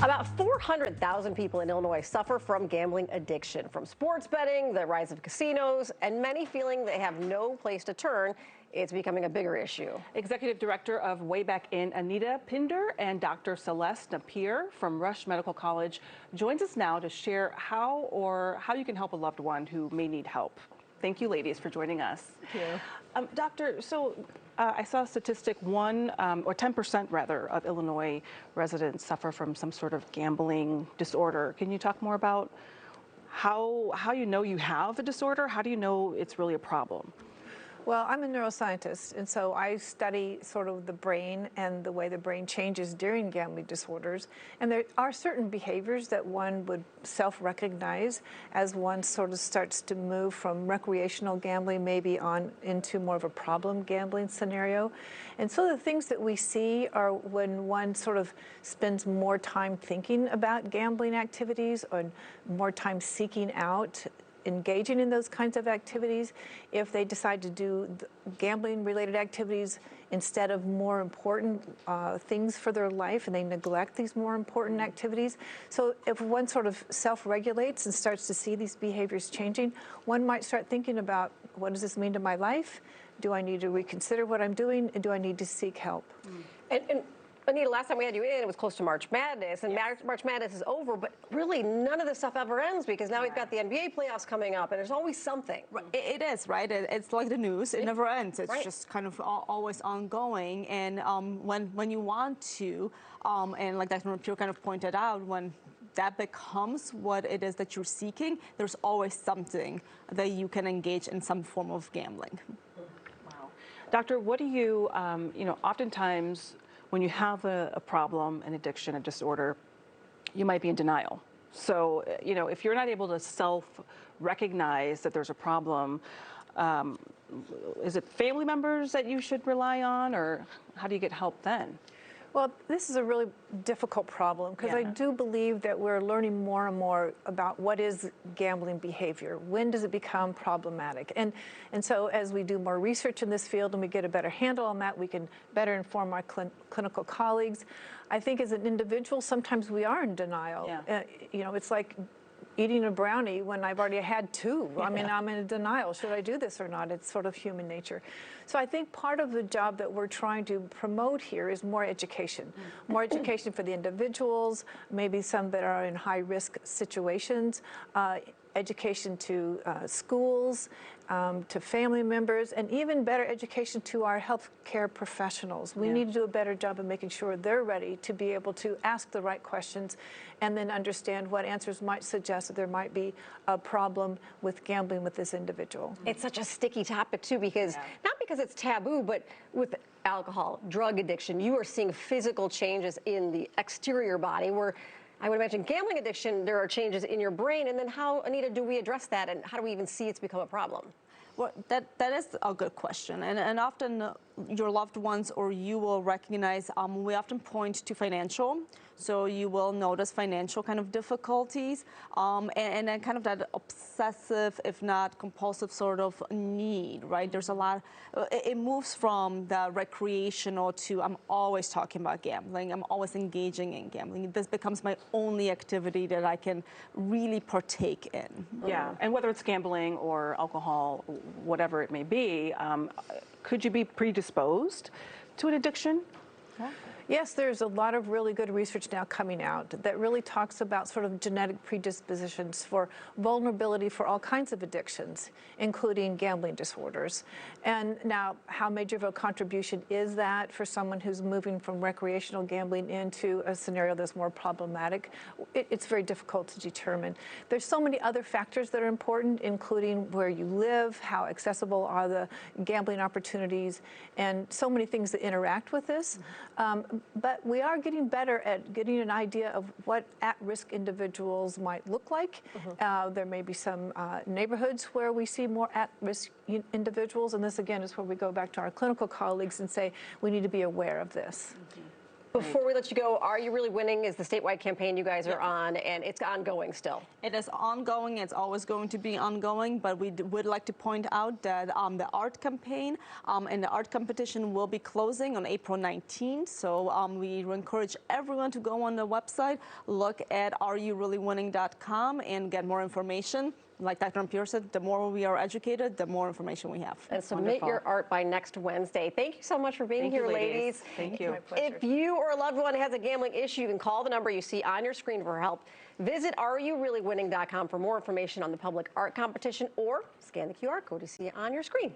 About 400,000 people in Illinois suffer from gambling addiction, from sports betting, the rise of casinos, and many feeling they have no place to turn. It's becoming a bigger issue. Executive Director of Wayback In, Anita Pinder, and Dr. Celeste Napier from Rush Medical College joins us now to share how you can help a loved one who may need help. Thank you, ladies, for joining us. Thank you. Doctor, I saw a statistic, 10% rather, of Illinois residents suffer from some sort of gambling disorder. Can you talk more about how you know you have a disorder? How do you know it's really a problem? Well, I'm a neuroscientist, and so I study sort of the brain and the way the brain changes during gambling disorders. And there are certain behaviors that one would self-recognize as one sort of starts to move from recreational gambling maybe on into more of a problem gambling scenario. And so the things that we see are when one sort of spends more time thinking about gambling activities or more time seeking out engaging in those kinds of activities, if they decide to do gambling-related activities instead of more important things for their life, and they neglect these more important activities. So if one sort of self-regulates and starts to see these behaviors changing, one might start thinking about, what does this mean to my life? Do I need to reconsider what I'm doing, and do I need to seek help? And Anita, last time we had you in, it was close to March Madness, and yes. March Madness is over, but really none of this stuff ever ends because now we've got the NBA playoffs coming up, and there's always something. It is, right? It's like the news. It never ends. It's just kind of always ongoing. And when you want to, and like Dr. Napier kind of pointed out, when that becomes what it is that you're seeking, there's always something that you can engage in some form of gambling. Wow. Doctor, what do you, oftentimes, when you have a problem, an addiction, a disorder, you might be in denial. So, if you're not able to self-recognize that there's a problem, is it family members that you should rely on, or how do you get help then? Well, this is a really difficult problem because I do believe that we're learning more and more about what is gambling behavior. When does it become problematic? And so as we do more research in this field and we get a better handle on that, we can better inform our clinical colleagues. I think as an individual, sometimes we are in denial. It's like eating a brownie when I've already had two. I mean, I'm in denial. Should I do this or not? It's sort of human nature. So I think part of the job that we're trying to promote here is more education. More education for the individuals, maybe some that are in high-risk situations, education to schools, to family members, and even better education to our healthcare professionals. We need to do a better job of making sure they're ready to be able to ask the right questions and then understand what answers might suggest that there might be a problem with gambling with this individual. It's such a sticky topic, too, because not because it's taboo, but with alcohol, drug addiction, you are seeing physical changes in the exterior body where I would imagine gambling addiction, there are changes in your brain. And then how, Anita, do we address that? And how do we even see it's become a problem? Well, that is a good question. And often your loved ones or you will recognize, we often point to financial. So you will notice financial kind of difficulties and then kind of that obsessive, if not compulsive sort of need, right? There's a lot, it moves from the recreational to I'm always talking about gambling. I'm always engaging in gambling. This becomes my only activity that I can really partake in. Yeah, and whether it's gambling or alcohol, whatever it may be, could you be predisposed to an addiction? Yes, there's a lot of really good research now coming out that really talks about sort of genetic predispositions for vulnerability for all kinds of addictions, including gambling disorders. And now, how major of a contribution is that for someone who's moving from recreational gambling into a scenario that's more problematic? It's very difficult to determine. There's so many other factors that are important, including where you live, how accessible are the gambling opportunities, and so many things that interact with this. But we are getting better at getting an idea of what at-risk individuals might look like. There may be some neighborhoods where we see more at-risk individuals, and this again is where we go back to our clinical colleagues and say we need to be aware of this. Before we let you go, Are You Really Winning is the statewide campaign you guys are on, and it's ongoing still. It is ongoing. It's always going to be ongoing, but we would like to point out that the art campaign and the art competition will be closing on April 19th. So we encourage everyone to go on the website, look at areyoureallywinning.com and get more information. Like Dr. Ampere said, the more we are educated, the more information we have. And submit your art by next Wednesday. Thank you so much for being here, ladies. Thank you. My pleasure. If you or a loved one has a gambling issue, you can call the number you see on your screen for help. Visit areyoureallywinning.com for more information on the public art competition or scan the QR code to see it on your screen.